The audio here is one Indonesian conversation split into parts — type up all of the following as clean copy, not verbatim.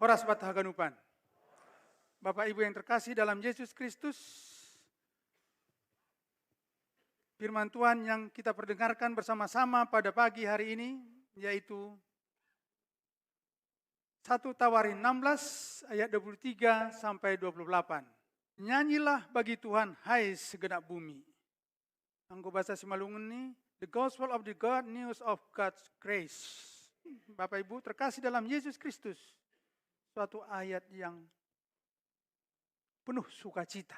Horas Batahaganupan. Bapak Ibu yang terkasih dalam Yesus Kristus, firman Tuhan yang kita perdengarkan bersama-sama pada pagi hari ini, yaitu 1 Tawarin 16 ayat 23 sampai 28. Nyanyilah bagi Tuhan, hai segenap bumi. Anggo bahasa Simalungun ini, the gospel of the good news of God's grace. Bapak Ibu terkasih dalam Yesus Kristus, suatu ayat yang penuh sukacita.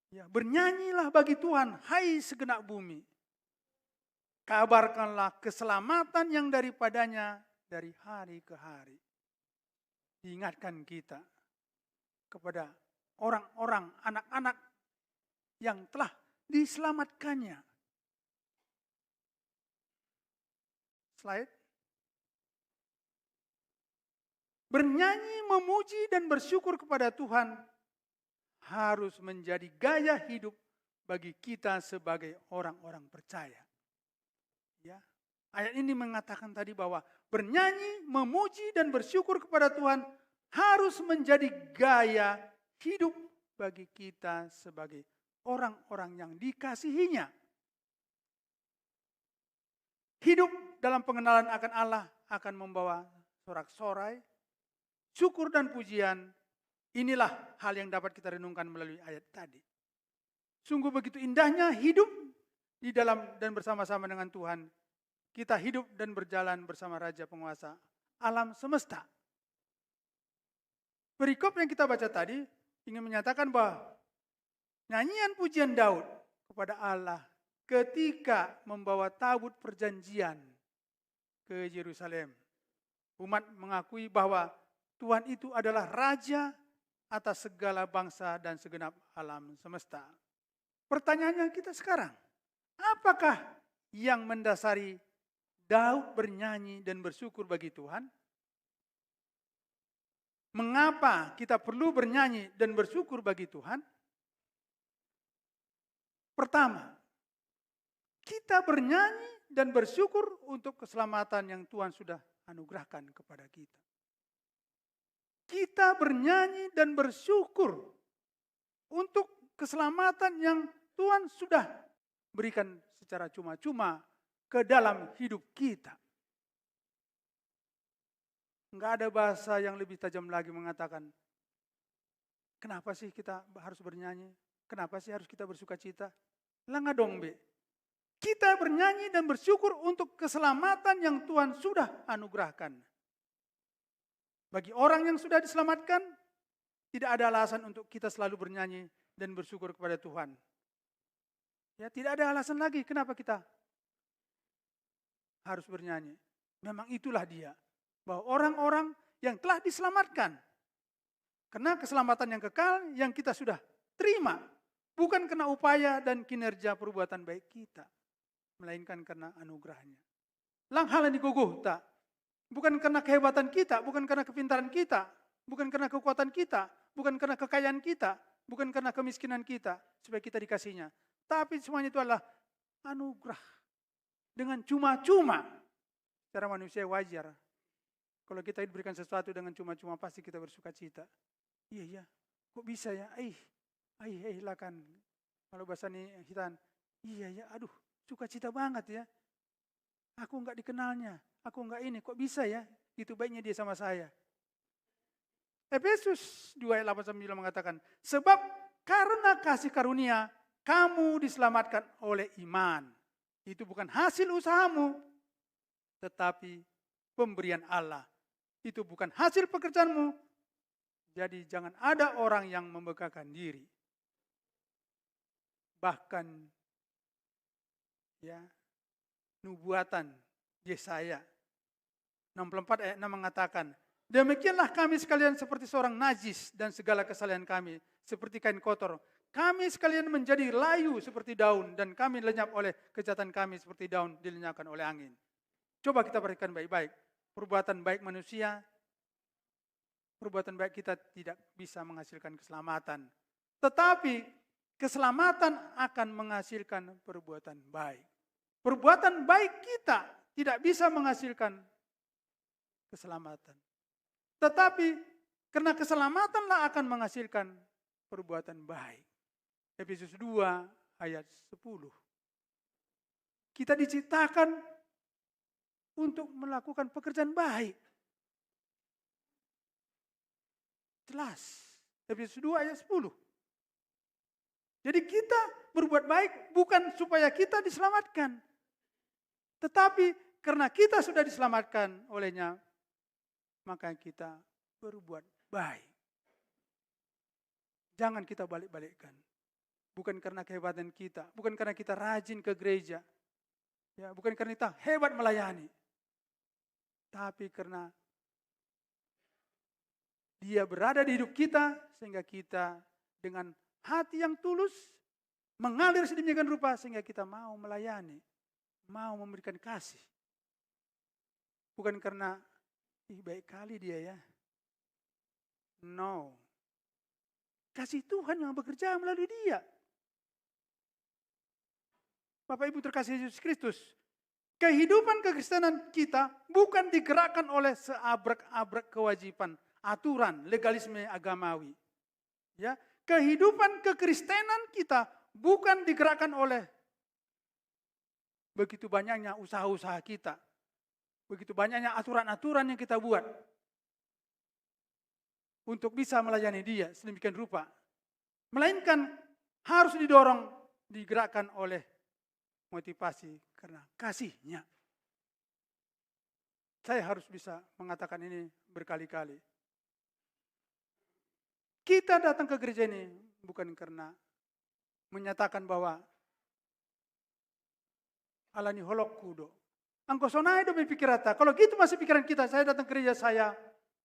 Ya, bernyanyilah bagi Tuhan, hai segenap bumi. Kabarkanlah keselamatan yang daripadanya dari hari ke hari. Diingatkan kita kepada orang-orang, anak-anak yang telah diselamatkannya. Slide. Bernyanyi, memuji, dan bersyukur kepada Tuhan harus menjadi gaya hidup bagi kita sebagai orang-orang percaya. Ya. Ayat ini mengatakan tadi bahwa bernyanyi, memuji, dan bersyukur kepada Tuhan harus menjadi gaya hidup bagi kita sebagai orang-orang yang dikasihinya. Hidup dalam pengenalan akan Allah akan membawa sorak-sorai, syukur dan pujian. Inilah hal yang dapat kita renungkan melalui ayat tadi. Sungguh begitu indahnya hidup di dalam dan bersama-sama dengan Tuhan. Kita hidup dan berjalan bersama Raja Penguasa alam semesta. Perikop yang kita baca tadi ingin menyatakan bahwa nyanyian pujian Daud kepada Allah ketika membawa tabut perjanjian ke Yerusalem. Umat mengakui bahwa Tuhan itu adalah Raja atas segala bangsa dan segenap alam semesta. Pertanyaannya kita sekarang, apakah yang mendasari Daud bernyanyi dan bersyukur bagi Tuhan? Mengapa kita perlu bernyanyi dan bersyukur bagi Tuhan? Pertama, kita bernyanyi dan bersyukur untuk keselamatan yang Tuhan sudah anugerahkan kepada kita. Kita bernyanyi dan bersyukur untuk keselamatan yang Tuhan sudah berikan secara cuma-cuma ke dalam hidup kita. Enggak ada bahasa yang lebih tajam lagi mengatakan, kenapa sih kita harus bernyanyi? Kenapa sih harus kita bersuka cita? Lah dong, Be. Kita bernyanyi dan bersyukur untuk keselamatan yang Tuhan sudah anugerahkan. Bagi orang yang sudah diselamatkan, tidak ada alasan untuk kita selalu bernyanyi dan bersyukur kepada Tuhan. Ya, tidak ada alasan lagi kenapa kita harus bernyanyi. Memang itulah dia. Bahwa orang-orang yang telah diselamatkan. Karena keselamatan yang kekal yang kita sudah terima. Bukan karena upaya dan kinerja perbuatan baik kita. Melainkan karena anugerahnya. Lang halani guguh tak. Bukan karena kehebatan kita, bukan karena kepintaran kita, bukan karena kekuatan kita, bukan karena kekayaan kita, bukan karena kemiskinan kita, supaya kita dikasihnya. Tapi semuanya itu adalah anugerah. Dengan cuma-cuma. Secara manusia wajar. Kalau kita diberikan sesuatu dengan cuma-cuma, pasti kita bersuka cita. Iya ya, kok bisa ya? Lah kan. Kalau bahasa ini hitan, iya ya, aduh, suka cita banget ya. Aku enggak dikenalnya, aku enggak ini, kok bisa ya? Itu baiknya dia sama saya. Efesus 2 ayat 8-9 mengatakan, sebab karena kasih karunia, kamu diselamatkan oleh iman. Itu bukan hasil usahamu, tetapi pemberian Allah. Itu bukan hasil pekerjaanmu, jadi jangan ada orang yang membanggakan diri. Bahkan, ya, nubuatan Yesaya 64 ayat 6 mengatakan, demikianlah kami sekalian seperti seorang najis dan segala kesalahan kami seperti kain kotor. Kami sekalian menjadi layu seperti daun dan kami lenyap oleh kejahatan kami seperti daun dilenyapkan oleh angin. Coba kita perhatikan baik-baik. Perbuatan baik manusia, perbuatan baik kita tidak bisa menghasilkan keselamatan. Tetapi keselamatan akan menghasilkan perbuatan baik. Perbuatan baik kita tidak bisa menghasilkan keselamatan. Tetapi karena keselamatanlah akan menghasilkan perbuatan baik. Efesus 2 ayat 10. Kita diciptakan untuk melakukan pekerjaan baik. Jelas. Efesus 2 ayat 10. Jadi kita berbuat baik bukan supaya kita diselamatkan. Tetapi karena kita sudah diselamatkan olehnya, maka kita berbuat baik. Jangan kita balik-balikkan. Bukan karena kehebatan kita, bukan karena kita rajin ke gereja, ya, bukan karena kita hebat melayani, tapi karena Dia berada di hidup kita sehingga kita dengan hati yang tulus mengalir sedemikian rupa sehingga kita mau melayani, mau memberikan kasih. Bukan karena baik kali dia ya. No. Kasih Tuhan yang bekerja melalui dia. Bapak Ibu terkasih Yesus Kristus, kehidupan kekristenan kita bukan digerakkan oleh seabrek-abrek kewajiban, aturan, legalisme agamawi. Ya, kehidupan kekristenan kita bukan digerakkan oleh begitu banyaknya usaha-usaha kita, begitu banyaknya aturan-aturan yang kita buat untuk bisa melayani Dia sedemikian rupa. Melainkan harus didorong, digerakkan oleh motivasi karena kasih-Nya. Saya harus bisa mengatakan ini berkali-kali. Kita datang ke gereja ini bukan karena menyatakan bahwa alani holok kudo. Angko sonai do berpikirata. Kalau gitu masih pikiran kita, saya datang ke gereja saya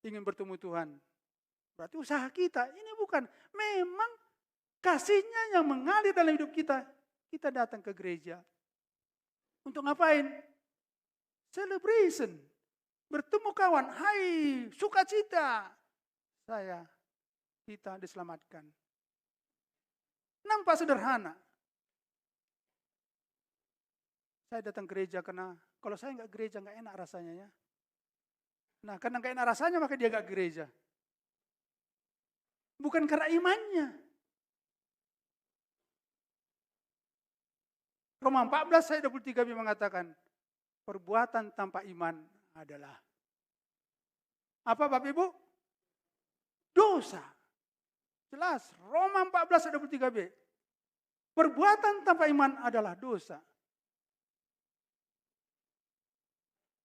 ingin bertemu Tuhan. Berarti usaha kita, ini bukan. Memang kasih-Nya yang mengalir dalam hidup kita. Kita datang ke gereja. Untuk ngapain? Celebration. Bertemu kawan, hai sukacita. Kita diselamatkan. Nampak sederhana. Saya datang gereja karena kalau saya nggak gereja nggak enak rasanya ya. Nah karena nggak enak rasanya maka dia nggak gereja. Bukan karena imannya. Roma 14 ayat 23 mengatakan perbuatan tanpa iman adalah apa Bapak Ibu? Dosa. Jelas Roma 14 ayat 23b. Perbuatan tanpa iman adalah dosa.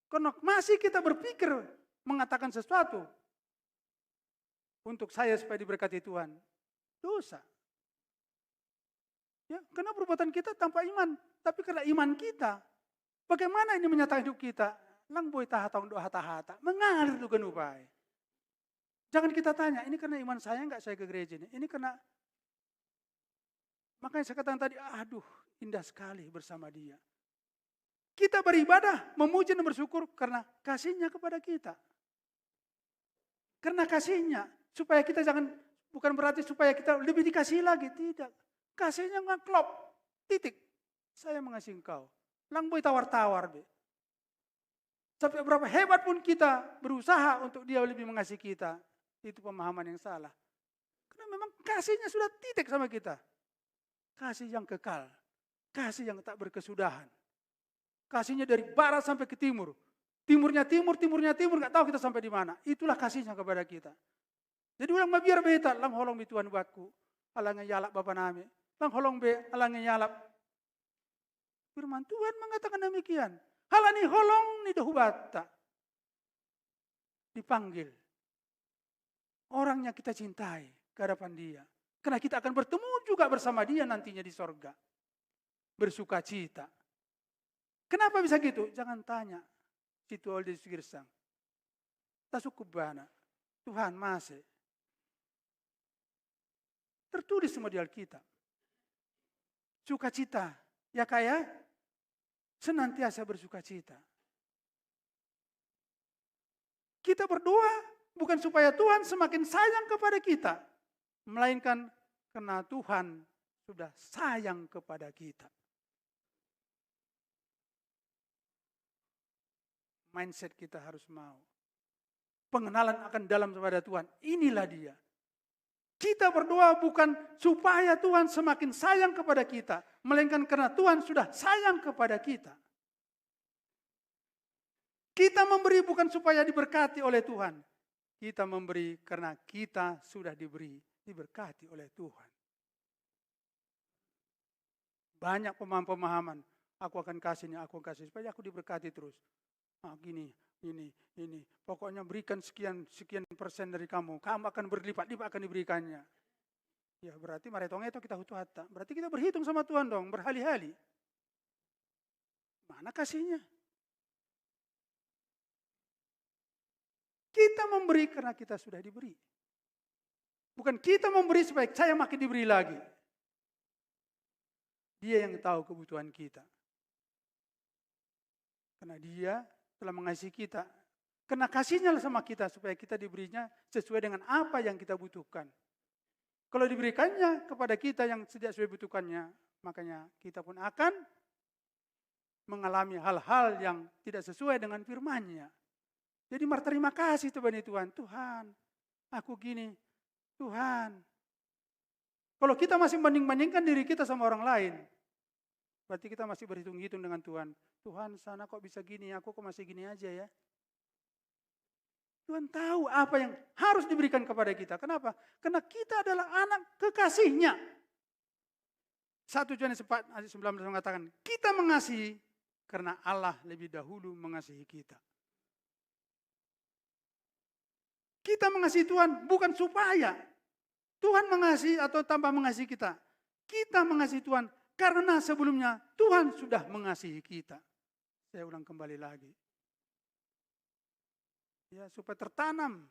Karena masih kita berpikir mengatakan sesuatu untuk saya supaya diberkati Tuhan. Dosa. Ya, karena perbuatan kita tanpa iman. Tapi karena iman kita, bagaimana ini menyatakan hidup kita? Lang boy tahatang doa hata-hata. Mengalir tuh genupai. Jangan kita tanya, ini karena iman saya enggak saya ke gereja ini? Ini karena, makanya saya katakan tadi, aduh indah sekali bersama Dia. Kita beribadah, memuji dan bersyukur karena kasih-Nya kepada kita. Karena kasih-Nya, supaya kita jangan, bukan berarti supaya kita lebih dikasih lagi, tidak. Kasih-Nya ngeklop, titik. Saya mengasihi engkau. Lang boy tawar-tawar. Sampai berapa hebat pun kita berusaha untuk Dia lebih mengasihi kita. Itu pemahaman yang salah. Karena memang kasih-Nya sudah titik sama kita. Kasih yang kekal. Kasih yang tak berkesudahan. Kasih-Nya dari barat sampai ke timur. Timurnya timur, gak tahu kita sampai di mana. Itulah kasih-Nya kepada kita. Jadi ulang biar beta, lang holong bi Tuhan buatku. Alang yalap Bapa nami. Lang holong be, alang yalap. Firman Tuhan mengatakan demikian. Halani holong ni dohubata. Dipanggil. Orang yang kita cintai ke hadapan Dia. Karena kita akan bertemu juga bersama Dia nantinya di sorga. Bersuka cita. Kenapa bisa gitu? Jangan tanya. Situ oleh Girsang. Tasuk kubana. Tuhan masih. Tertulis semua di Alkitab. Sukacita. Ya kaya? Senantiasa bersuka cita. Kita berdoa bukan supaya Tuhan semakin sayang kepada kita. Melainkan karena Tuhan sudah sayang kepada kita. Mindset kita harus mau. pengenalan akan dalam kepada Tuhan. Inilah dia. Kita berdoa bukan supaya Tuhan semakin sayang kepada kita, melainkan karena Tuhan sudah sayang kepada kita. Kita memberi bukan supaya diberkati oleh Tuhan. Kita memberi karena kita sudah diberkati oleh Tuhan. Banyak pemahaman, aku akan kasih ini, aku akan kasih supaya aku diberkati terus. Gini. Pokoknya berikan sekian persen dari kamu. Kamu akan berlipat-lipat akan diberikannya. Ya berarti maretong itu kita hutu hatta. Berarti kita berhitung sama Tuhan dong, berhali-hali. Mana kasihnya? Kita memberi karena kita sudah diberi. Bukan kita memberi supaya saya makin diberi lagi. Dia yang tahu kebutuhan kita. Karena dia telah mengasihi kita. Karena kasihnya sama kita supaya kita diberinya sesuai dengan apa yang kita butuhkan. Kalau diberikannya kepada kita yang tidak sesuai butuhkannya, makanya kita pun akan mengalami hal-hal yang tidak sesuai dengan firman-Nya. Jadi berterima kasih kepada Tuhan. Tuhan, aku gini. Tuhan. Kalau kita masih banding-bandingkan diri kita sama orang lain, berarti kita masih berhitung-hitung dengan Tuhan. Tuhan, sana kok bisa gini, aku kok masih gini aja ya. Tuhan tahu apa yang harus diberikan kepada kita. Kenapa? Karena kita adalah anak kekasih-Nya. 1 Yohanes 4 ayat 19 mengatakan, kita mengasihi karena Allah lebih dahulu mengasihi kita. Kita mengasihi Tuhan bukan supaya Tuhan mengasihi atau tambah mengasihi kita. Kita mengasihi Tuhan karena sebelumnya Tuhan sudah mengasihi kita. Saya ulang kembali lagi. Ya, supaya tertanam,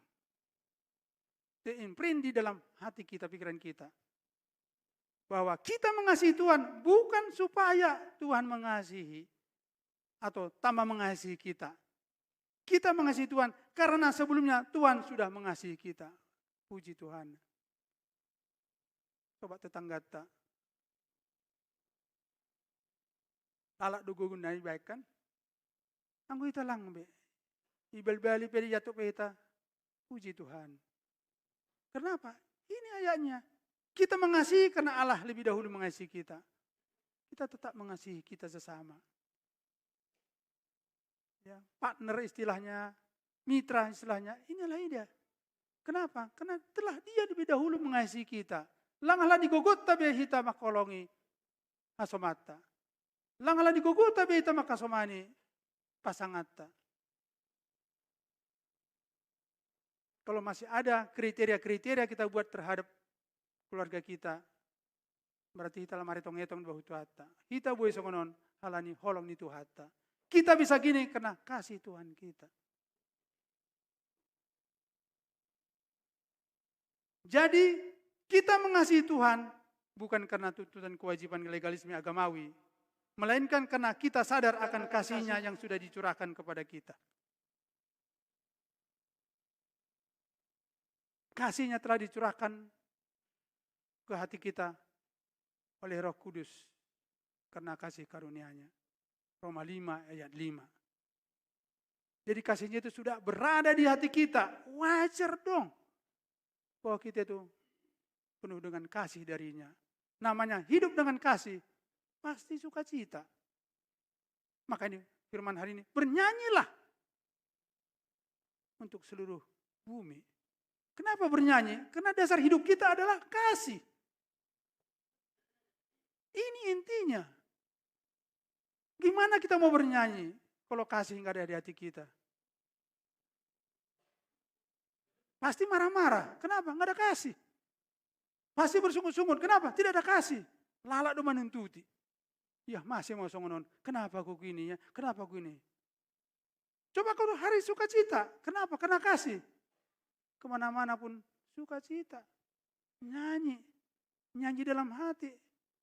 diimprint di dalam hati kita, pikiran kita. Bahwa kita mengasihi Tuhan bukan supaya Tuhan mengasihi atau tambah mengasihi kita. Kita mengasihi Tuhan karena sebelumnya Tuhan sudah mengasihi kita. Puji Tuhan. Coba tetangga tak. Lalak dugo gunai baik kan? Anggo ita lang be. Ibal-bali pedi jatuh peta. Puji Tuhan. Kenapa? Ini ayatnya. Kita mengasihi karena Allah lebih dahulu mengasihi kita. Kita tetap mengasihi kita sesama. Ya, partner istilahnya, mitra istilahnya, inilah dia. Kenapa? Karena telah dia lebih dahulu mengasihi kita. Langahlah digogot tabi hita makolongi asomata. Langahlah digogot tabi hita makasomani pasangata. Kalau masih ada kriteria-kriteria kita buat terhadap keluarga kita, berarti kita lamari tong-etong bahutu hatta. Kita boleh songonon halani holong itu hatta. Kita bisa gini karena kasih Tuhan kita. Jadi kita mengasihi Tuhan bukan karena tuntutan kewajiban legalisme agamawi, melainkan karena kita sadar akan kasih-Nya yang sudah dicurahkan kepada kita. Kasih-Nya telah dicurahkan ke hati kita oleh Roh Kudus karena kasih karunia-Nya. Roma 5 ayat 5. Jadi kasih-Nya itu sudah berada di hati kita. Wajar dong bahwa kita itu penuh dengan kasih darinya. Namanya hidup dengan kasih, pasti sukacita. Makanya firman hari ini, bernyanyilah untuk seluruh bumi. Kenapa bernyanyi? Karena dasar hidup kita adalah kasih. Ini intinya. Gimana kita mau bernyanyi kalau kasih nggak ada di hati kita? Pasti marah-marah. Kenapa? Nggak ada kasih. Pasti bersungut-sungut. Kenapa? Tidak ada kasih. Lalak do menuntuti. Ya masih mau songonon. Kenapa aku gini ya? Kenapa aku gini? Coba kalau hari sukacita. Kenapa? Karena kasih. Kemana-mana pun sukacita. Nyanyi. Nyanyi dalam hati.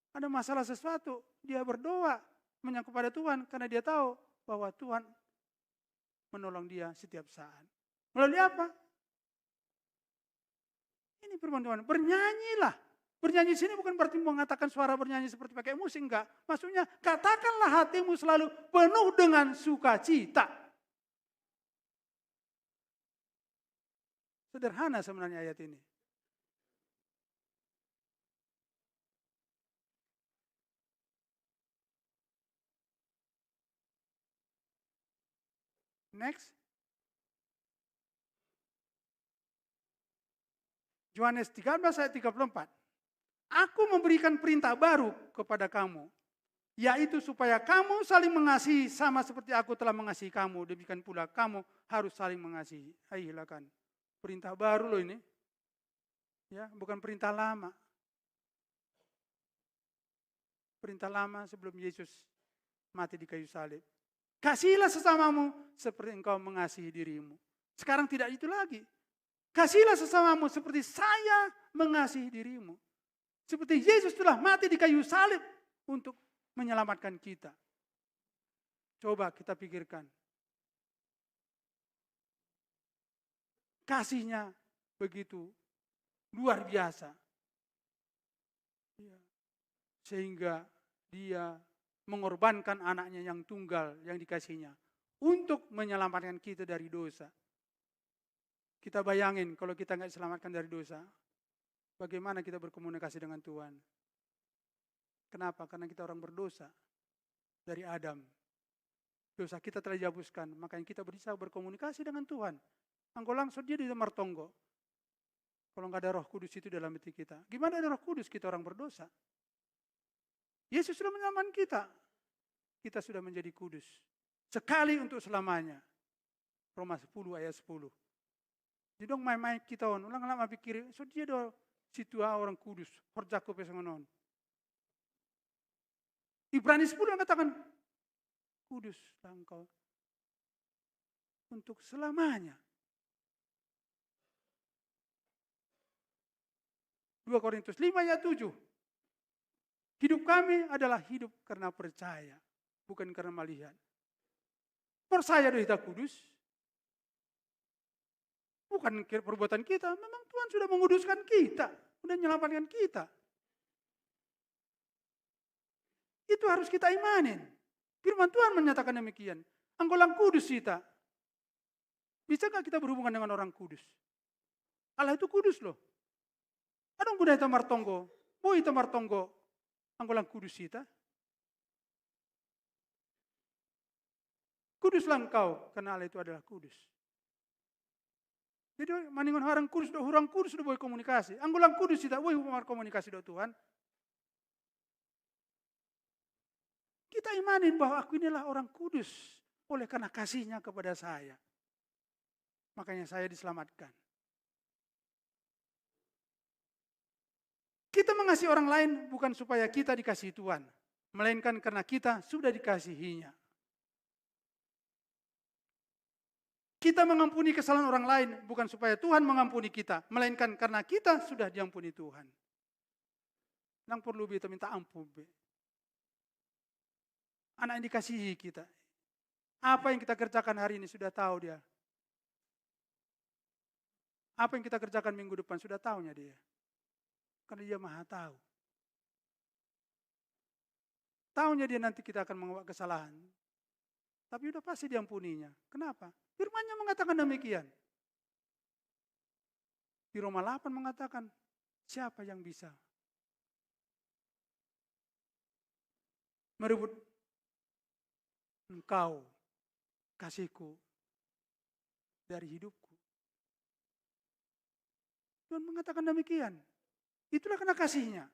Ada masalah sesuatu. Dia berdoa. Menyangkut pada Tuhan. Karena dia tahu bahwa Tuhan menolong dia setiap saat. Melalui apa? Ini firman Tuhan. Bernyanyilah. Bernyanyi sini bukan berarti mengatakan suara bernyanyi seperti pakai musik. Enggak. Maksudnya katakanlah hatimu selalu penuh dengan sukacita. Sederhana sebenarnya ayat ini. Next. Yohanes 13 ayat 34. Aku memberikan perintah baru kepada kamu, yaitu supaya kamu saling mengasihi sama seperti aku telah mengasihi kamu. Demikian pula kamu harus saling mengasihi. Ayo silakan. Perintah baru loh ini. Ya, bukan perintah lama. Perintah lama sebelum Yesus mati di kayu salib. Kasihilah sesamamu seperti engkau mengasihi dirimu. Sekarang tidak itu lagi. Kasihilah sesamamu seperti saya mengasihi dirimu. Seperti Yesus telah mati di kayu salib untuk menyelamatkan kita. Coba kita pikirkan. Kasihnya begitu luar biasa. Sehingga dia mengorbankan anaknya yang tunggal yang dikasihnya untuk menyelamatkan kita dari dosa. Kita bayangin kalau kita nggak diselamatkan dari dosa, bagaimana kita berkomunikasi dengan Tuhan? Kenapa? Karena kita orang berdosa dari Adam. Dosa kita telah dihapuskan, makanya kita bisa berkomunikasi dengan Tuhan. Engkau langsung dia di temar tonggo. Kalau nggak ada Roh Kudus itu dalam hati kita. Gimana ada Roh Kudus kita orang berdosa? Yesus sudah menyelamatkan kita. Kita sudah menjadi kudus. Sekali untuk selamanya. Roma 10 ayat 10. Jadi dong main-main kita on. Ulang lama pikir, so dia do situ orang kudus. Horjaku pesangonon. Ibrani 10 mengatakan, kudus engkau untuk selamanya. 2 Korintus 5 ayat 7. Hidup kami adalah hidup karena percaya, bukan karena melihat. Percaya doa kita kudus. Bukan perbuatan kita, memang Tuhan sudah menguduskan kita, sudah menyelamatkan kita. Itu harus kita imanin. Firman Tuhan menyatakan demikian. Engkau orang kudus kita. Bisakah kita berhubungan dengan orang kudus? Allah itu kudus loh. Adong budaya tamar tonggo, boy tamar tonggo, engkau orang kudus kita. Kuduslah engkau, karena Allah itu adalah kudus. Jadi maningon orang kudus do boleh komunikasi. Anggulang kudus kita boleh hubungan komunikasi do Tuhan. Kita imanin bahwa aku inilah orang kudus oleh karena kasihnya kepada saya. Makanya saya diselamatkan. Kita mengasihi orang lain bukan supaya kita dikasihi Tuhan, melainkan karena kita sudah dikasihinya. Kita mengampuni kesalahan orang lain bukan supaya Tuhan mengampuni kita, melainkan karena kita sudah diampuni Tuhan. Nang perlu kita minta ampun. Anak yang dikasihi kita. Apa yang kita kerjakan hari ini sudah tahu dia. Apa yang kita kerjakan minggu depan sudah tahunya dia. Karena dia maha tahu. Tahunya dia nanti kita akan menguak kesalahan. Tapi udah pasti diampuninya. Kenapa? Firman-Nya mengatakan demikian. Di Roma 8 mengatakan, siapa yang bisa merebut engkau, kasihku, dari hidupku. Tuhan mengatakan demikian. Itulah karena kasihnya.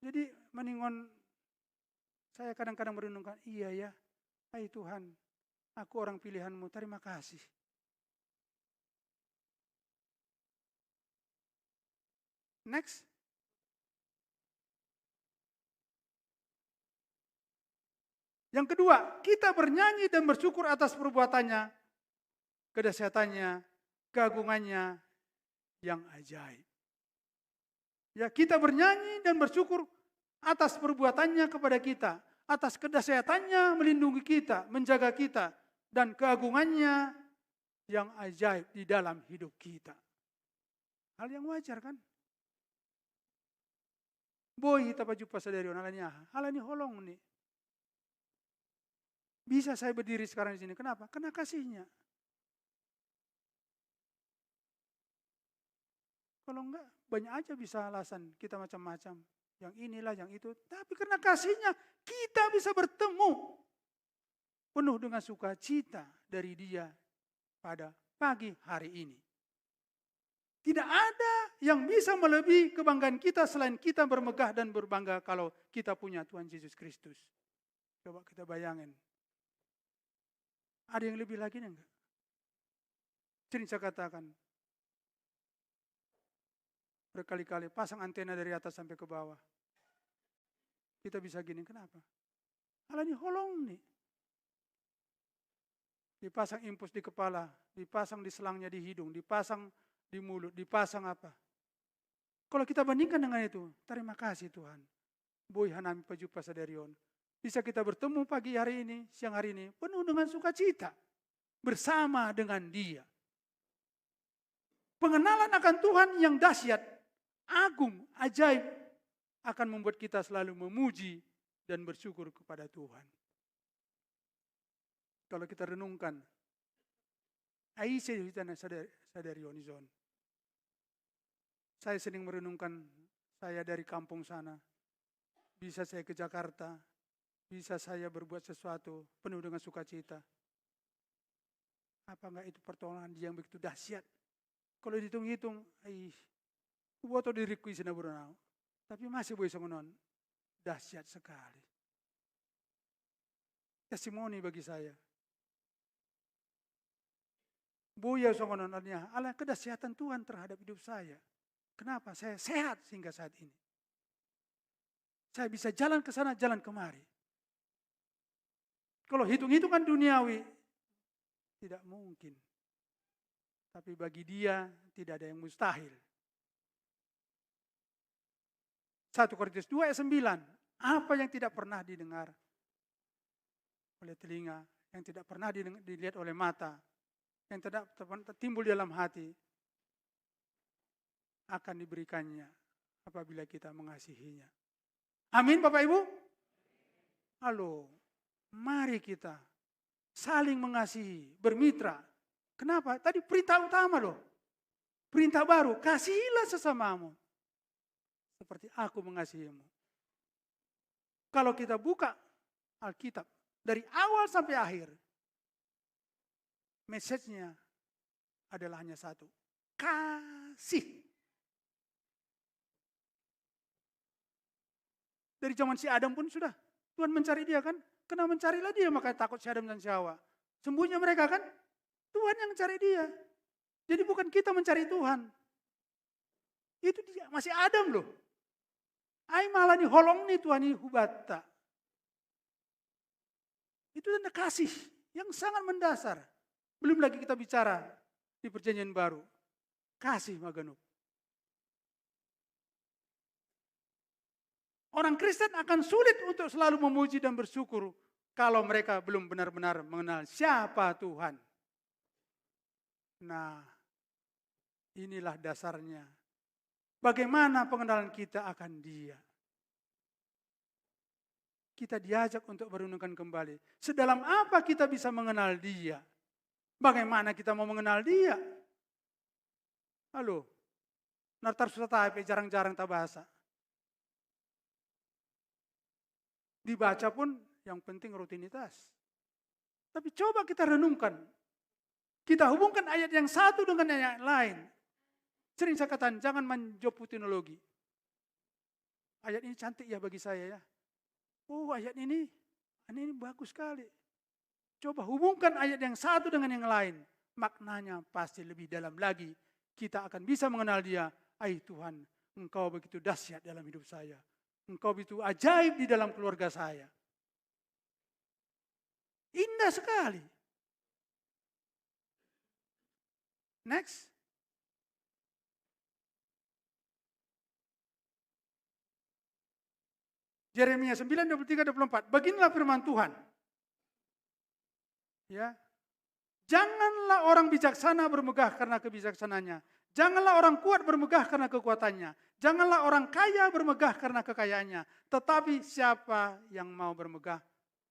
Jadi meningon saya kadang-kadang merenungkan, iya ya, hai Tuhan, aku orang pilihan-Mu, terima kasih. Next. Yang kedua, kita bernyanyi dan bersyukur atas perbuatannya, kedahsyatannya, keagungannya yang ajaib. Ya, kita bernyanyi dan bersyukur atas perbuatannya kepada kita, atas kedahsyatannya melindungi kita, menjaga kita, dan keagungannya yang ajaib di dalam hidup kita. Hal yang wajar kan? Boy kita jumpa sadari alanya, halani holong nih. Bisa saya berdiri sekarang di sini, kenapa? Karena kasihnya. Kalau enggak, banyak aja bisa alasan kita macam-macam. Yang inilah, yang itu. Tapi karena kasihnya, kita bisa bertemu penuh dengan sukacita dari Dia pada pagi hari ini. Tidak ada yang bisa melebihi kebanggaan kita selain kita bermegah dan berbangga kalau kita punya Tuhan Yesus Kristus. Coba kita bayangin. Ada yang lebih lagi enggak? Sering saya katakan, berkali-kali pasang antena dari atas sampai ke bawah. Kita bisa gini, kenapa? Alah ini holong nih. Dipasang impus di kepala, dipasang di selangnya di hidung, dipasang di mulut, dipasang apa. Kalau kita bandingkan dengan itu, terima kasih Tuhan. Boy hanami pajupa sadarion. Bisa kita bertemu pagi hari ini, siang hari ini, penuh dengan sukacita. Bersama dengan Dia. Pengenalan akan Tuhan yang dahsyat, agung, ajaib, akan membuat kita selalu memuji dan bersyukur kepada Tuhan. Kalau kita renungkan, saya sering merenungkan saya dari kampung sana. Bisa saya ke Jakarta, bisa saya berbuat sesuatu penuh dengan sukacita. Apa enggak itu pertolongan Dia yang begitu dahsyat? Kalau dihitung-hitung, buat diriku isina berenang. Tapi masih boleh songonon. Dahsyat sekali. Testimoni bagi saya. Buya songonon artinya, ala kedahsyatan Tuhan terhadap hidup saya. Kenapa? Saya sehat sehingga saat ini. Saya bisa jalan ke sana, jalan kemari. Kalau hitung-hitungan duniawi, tidak mungkin. Tapi bagi Dia tidak ada yang mustahil. 1 Korintus 2 ayat 9. Apa yang tidak pernah didengar oleh telinga, yang tidak pernah dilihat oleh mata, yang tidak timbul di dalam hati, akan diberikannya apabila kita mengasihinya. Amin Bapak Ibu? Halo, mari kita saling mengasihi, bermitra. Kenapa? Tadi perintah utama loh. Perintah baru, kasihilah sesamamu. Seperti aku mengasihimu. Kalau kita buka Alkitab, dari awal sampai akhir, message-nya adalah hanya satu. Kasih. Dari zaman si Adam pun sudah. Tuhan mencari dia kan. Kena mencarilah dia, makanya takut si Adam dan si Hawa. Sembunyi mereka kan. Tuhan yang mencari dia. Jadi bukan kita mencari Tuhan. Itu dia, masih Adam loh. Ai malah nih holong nih Tuhan ini hubata. Itu tanda kasih yang sangat mendasar. Belum lagi kita bicara di perjanjian baru. Kasih maganuk. Orang Kristen akan sulit untuk selalu memuji dan bersyukur kalau mereka belum benar-benar mengenal siapa Tuhan. Nah, inilah dasarnya. Bagaimana pengenalan kita akan Dia? Kita diajak untuk merenungkan kembali. Sedalam apa kita bisa mengenal Dia? Bagaimana kita mau mengenal Dia? Halo, nartar susah tapi jarang-jarang tak bahasa. Dibaca pun yang penting rutinitas. Tapi coba kita renungkan. Kita hubungkan ayat yang satu dengan ayat yang lain. Sering saya katakan, jangan menjoputinologi. Ayat ini cantik ya bagi saya ya. Oh ayat ini bagus sekali. Coba hubungkan ayat yang satu dengan yang lain. Maknanya pasti lebih dalam lagi. Kita akan bisa mengenal Dia. Ai Tuhan, Engkau begitu dahsyat dalam hidup saya. Engkau begitu ajaib di dalam keluarga saya. Indah sekali. Next. Yeremia 9:23-24. Beginilah firman Tuhan. Ya. Janganlah orang bijaksana bermegah karena kebijaksananya. Janganlah orang kuat bermegah karena kekuatannya. Janganlah orang kaya bermegah karena kekayaannya. Tetapi siapa yang mau bermegah,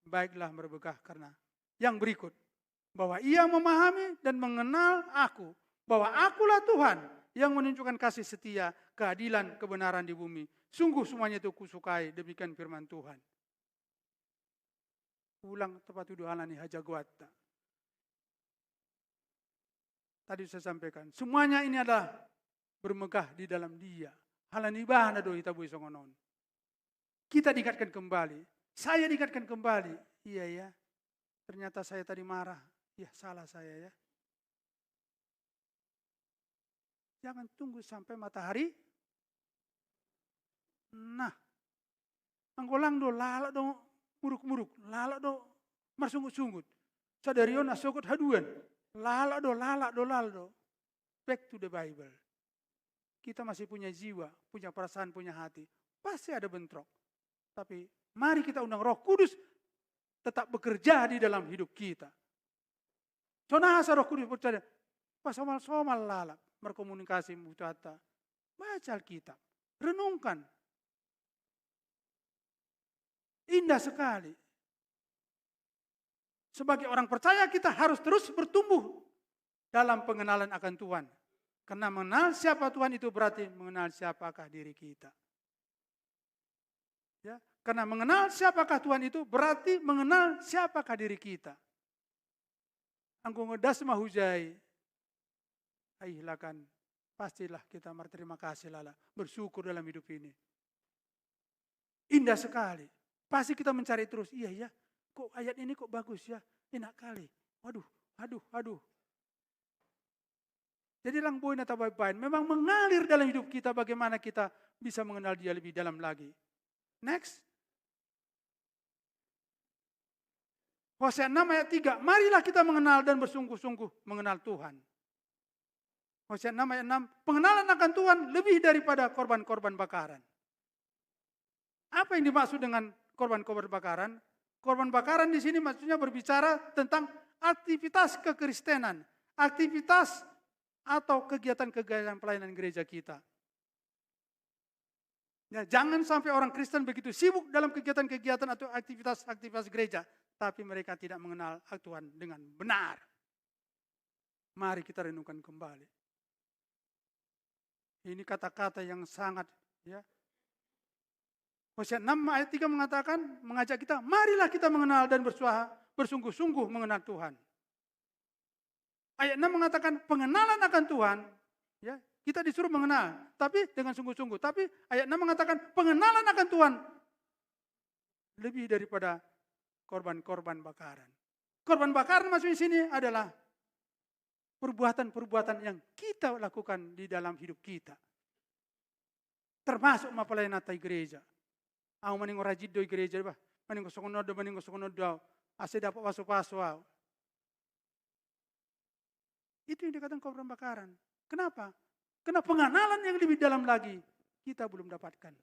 baiklah bermegah karena yang berikut. Bahwa ia memahami dan mengenal aku. Bahwa akulah Tuhan yang menunjukkan kasih setia, keadilan, kebenaran di bumi. Sungguh semuanya itu kusukai, demikian firman Tuhan. Ulang tepat tuduh halani hajagwata. Tadi saya sampaikan, semuanya ini adalah bermegah di dalam Dia. Halani bahana do kita bui songonon. Kita diingatkan kembali. Saya diingatkan kembali. Iya ya. Ternyata saya tadi marah. Ya salah saya ya. Jangan tunggu sampai matahari. Nah. Anggolang do lalak do muruk-muruk. Lalak do marsungut-sungut. Sadarion asokot haduan. Lalak do. Back to the Bible. Kita masih punya jiwa, punya perasaan, punya hati. Pasti ada bentrok. Tapi mari kita undang Roh Kudus tetap bekerja di dalam hidup kita. Sonasa Roh Kudus percaya. Pasomal-somal lalak. Berkomunikasi mutata. Baca Alkitab. Renungkan. Indah sekali. Sebagai orang percaya kita harus terus bertumbuh dalam pengenalan akan Tuhan. Karena mengenal siapa Tuhan itu berarti mengenal siapakah diri kita. Ya, karena mengenal siapakah Tuhan itu berarti mengenal siapakah diri kita. Angku ngedas mahujai. Aihlakan. Pastilah kita berterima kasih lala. Bersyukur dalam hidup ini. Indah sekali. Pasti kita mencari terus. Iya ya. Kok ayat ini kok bagus ya. Enak kali. Aduh. Jadi lang boy na tabaybayin. Memang mengalir dalam hidup kita bagaimana kita bisa mengenal Dia lebih dalam lagi. Next. Hosea 6 ayat 3. Marilah kita mengenal dan bersungguh-sungguh mengenal Tuhan. Hosea 6 ayat 6. Pengenalan akan Tuhan lebih daripada korban-korban bakaran. Apa yang dimaksud dengan korban-korban bakaran? Korban bakaran di sini maksudnya berbicara tentang aktivitas kekristenan. Aktivitas atau kegiatan-kegiatan pelayanan gereja kita. Ya, jangan sampai orang Kristen begitu sibuk dalam kegiatan-kegiatan atau aktivitas-aktivitas gereja. Tapi mereka tidak mengenal Tuhan dengan benar. Mari kita renungkan kembali. Ini kata-kata yang sangat, ya. Hosea 6 ayat 3 mengatakan, mengajak kita, marilah kita mengenal dan bersungguh-sungguh mengenal Tuhan. Ayat 6 mengatakan pengenalan akan Tuhan, ya, kita disuruh mengenal, tapi dengan sungguh-sungguh. Tapi ayat 6 mengatakan pengenalan akan Tuhan lebih daripada korban-korban bakaran. Korban bakaran maksudnya sini adalah perbuatan-perbuatan yang kita lakukan di dalam hidup kita. Termasuk mapelayan atai gereja. Aku maning rajid doi gereja bah, maning sokonodo, ase dapat pasu-pasu. Itu yang dikatakan korban bakaran. Kenapa? Karena pengenalan yang lebih dalam lagi kita belum dapatkan.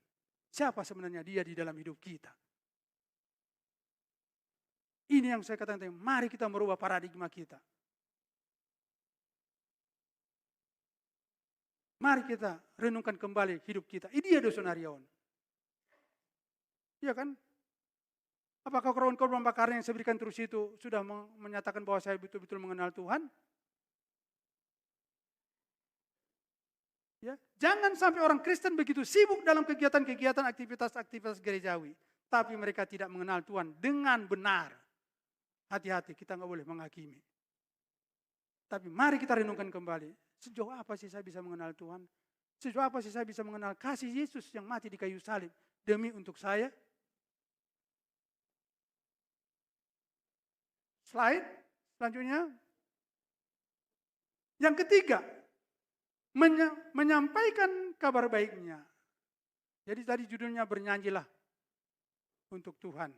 Siapa sebenarnya Dia di dalam hidup kita? Ini yang saya katakan, mari kita merubah paradigma kita. Mari kita renungkan kembali hidup kita. Ini dia dosonarion. Iya kan? Apakah korban-korban bakaran yang saya berikan terus itu sudah menyatakan bahwa saya betul-betul mengenal Tuhan? Ya, jangan sampai orang Kristen begitu sibuk dalam kegiatan-kegiatan aktivitas-aktivitas gerejawi. Tapi mereka tidak mengenal Tuhan dengan benar. Hati-hati, kita nggak boleh menghakimi. Tapi mari kita renungkan kembali. Sejauh apa sih saya bisa mengenal Tuhan? Sejauh apa sih saya bisa mengenal kasih Yesus yang mati di kayu salib demi untuk saya? Slide selanjutnya. Yang ketiga, menyampaikan kabar baiknya. Jadi tadi judulnya bernyanyilah untuk Tuhan.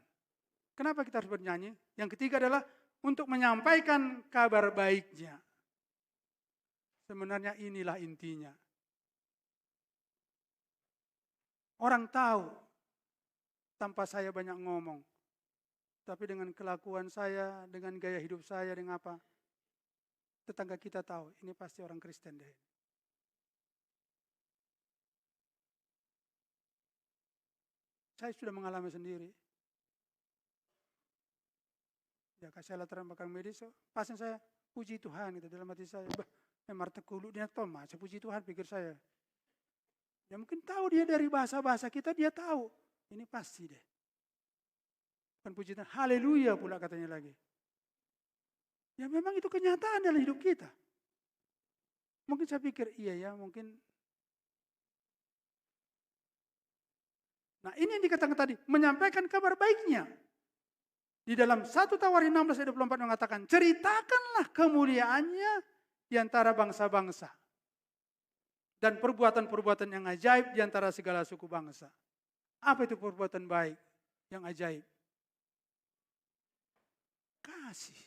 Kenapa kita harus bernyanyi? Yang ketiga adalah untuk menyampaikan kabar baiknya. Sebenarnya inilah intinya. Orang tahu tanpa saya banyak ngomong. Tapi dengan kelakuan saya, dengan gaya hidup saya, dengan apa? Tetangga kita tahu, ini pasti orang Kristen deh. Saya sudah mengalami sendiri. Ya, saya latar belakang medis, pasien saya puji Tuhan gitu dalam hati saya. Marta kulutnya Thomas, puji Tuhan pikir saya. Ya mungkin tahu dia dari bahasa-bahasa kita, dia tahu. Ini pasti deh. Bukan puji Tuhan, haleluya pula katanya lagi. Ya memang itu kenyataan dalam hidup kita. Mungkin saya pikir, iya ya mungkin. Nah ini yang dikatakan tadi, menyampaikan kabar baiknya. Di dalam 1 Tawarin 16 ayat 24 mengatakan, ceritakanlah kemuliaannya di antara bangsa-bangsa. Dan perbuatan-perbuatan yang ajaib di antara segala suku bangsa. Apa itu perbuatan baik yang ajaib? Kasih.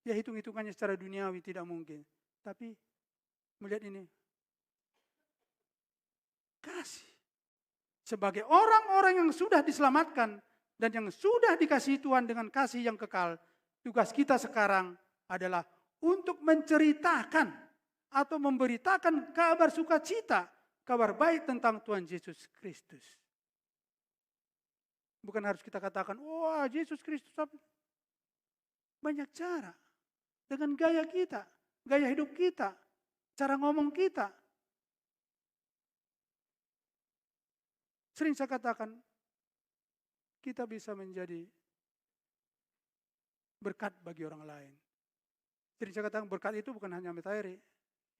Ya hitung-hitungannya secara duniawi tidak mungkin. Tapi melihat ini. Kasih. Sebagai orang-orang yang sudah diselamatkan dan yang sudah dikasihi Tuhan dengan kasih yang kekal, tugas kita sekarang adalah untuk menceritakan atau memberitakan kabar sukacita, kabar baik tentang Tuhan Yesus Kristus. Bukan harus kita katakan, wah Yesus Kristus. Banyak cara. Dengan gaya kita, gaya hidup kita, cara ngomong kita. Sering saya katakan, kita bisa menjadi berkat bagi orang lain. Sering saya katakan berkat itu bukan hanya materi.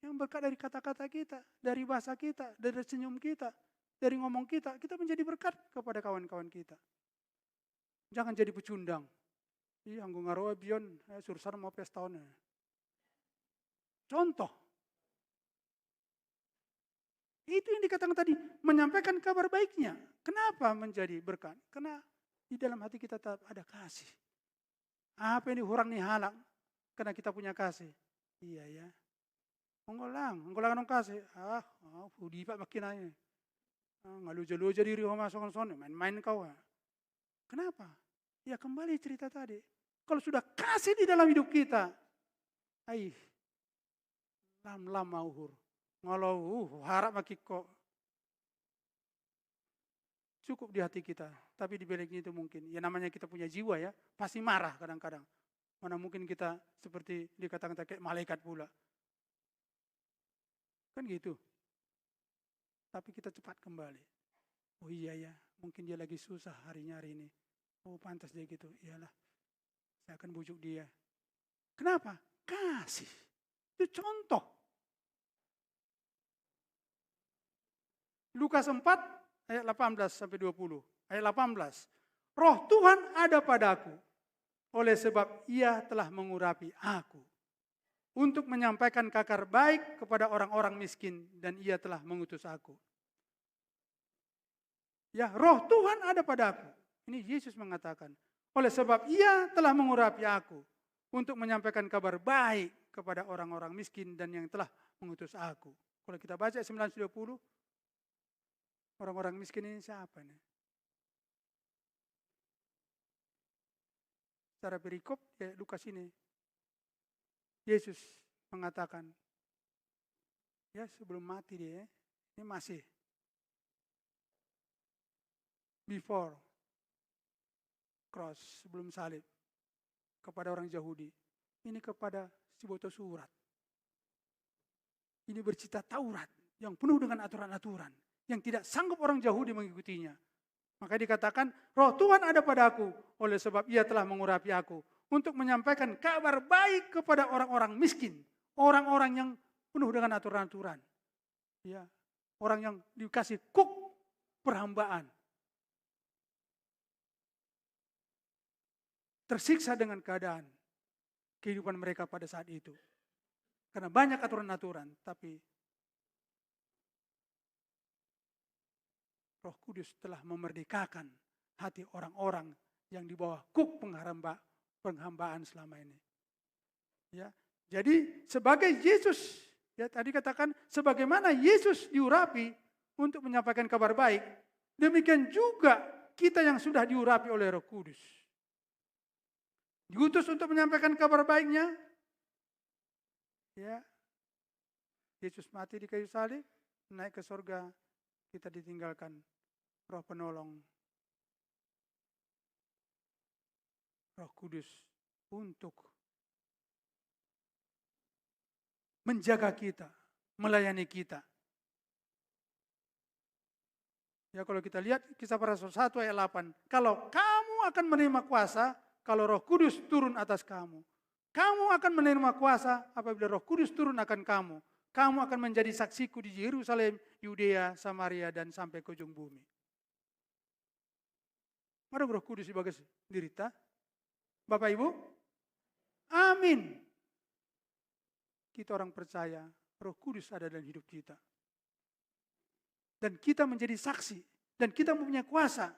Yang berkat dari kata-kata kita, dari bahasa kita, dari senyum kita, dari ngomong kita. Kita menjadi berkat kepada kawan-kawan kita. Jangan jadi pecundang. Iya, anggo ngaroa bion, surusan mau pestone. Contoh. Itu yang dikatakan tadi, menyampaikan kabar baiknya. Kenapa menjadi berkat? Karena di dalam hati kita tetap ada kasih. Apa ini hurang nih halang? Karena kita punya kasih. Iya ya. Nggolang nong kasih. Hudi pak makin aja. Ngaluja-luja diri sama son-son, main-main kau. Kenapa? Ya kembali cerita tadi. Kalau sudah kasih di dalam hidup kita, lam mauhur. Ngalau harap makiko. Cukup di hati kita, tapi di baliknya itu mungkin. Ya namanya kita punya jiwa ya, pasti marah kadang-kadang. Mana mungkin kita seperti dikatakan kayak malaikat pula. Kan gitu. Tapi kita cepat kembali. Oh iya ya, mungkin dia lagi susah hari ini. Oh pantas dia gitu, iyalah. Saya akan bujuk dia. Kenapa? Kasih. Itu contoh. Lukas 4 ayat 18 sampai 20. Ayat 18. Roh Tuhan ada padaku. Oleh sebab ia telah mengurapi aku. Untuk menyampaikan kabar baik kepada orang-orang miskin. Dan ia telah mengutus aku. Ya, roh Tuhan ada padaku. Ini Yesus mengatakan. Oleh sebab ia telah mengurapi aku. Untuk menyampaikan kabar baik kepada orang-orang miskin dan yang telah mengutus aku. Kalau kita baca 9:20. Orang-orang miskin ini siapa nih? Secara perikop ya Lukas ini. Yesus mengatakan. Ya sebelum mati dia. Ini masih. Before cross, sebelum salib. Kepada orang Yahudi. Ini kepada si boto surat. Ini bercita Taurat. Yang penuh dengan aturan-aturan. Yang tidak sanggup orang Yahudi mengikutinya. Maka dikatakan, roh Tuhan ada padaku. Oleh sebab ia telah mengurapi aku. Untuk menyampaikan kabar baik kepada orang-orang miskin. Orang-orang yang penuh dengan aturan-aturan. Ya, orang yang dikasih kuk perhambaan. Tersiksa dengan keadaan kehidupan mereka pada saat itu. Karena banyak aturan-aturan, tapi Roh Kudus telah memerdekakan hati orang-orang yang di bawah kuk penghambaan selama ini. Ya, jadi sebagai Yesus, ya tadi katakan sebagaimana Yesus diurapi untuk menyampaikan kabar baik, demikian juga kita yang sudah diurapi oleh Roh Kudus. Diutus untuk menyampaikan kabar baiknya. Ya. Yesus mati di kayu salib, naik ke surga, kita ditinggalkan Roh penolong. Roh Kudus untuk menjaga kita, melayani kita. Ya, kalau kita lihat Kisah para Rasul 1 ayat 8. Kalau kamu akan menerima kuasa, kalau Roh Kudus turun atas kamu. Kamu akan menerima kuasa apabila Roh Kudus turun akan kamu. Kamu akan menjadi saksiku di Yerusalem, Yudea, Samaria, dan sampai ke ujung bumi. Mari Roh Kudus di bagas dirita. Bapak Ibu? Amin. Kita orang percaya Roh Kudus ada dalam hidup kita. Dan kita menjadi saksi. Dan kita mempunyai kuasa.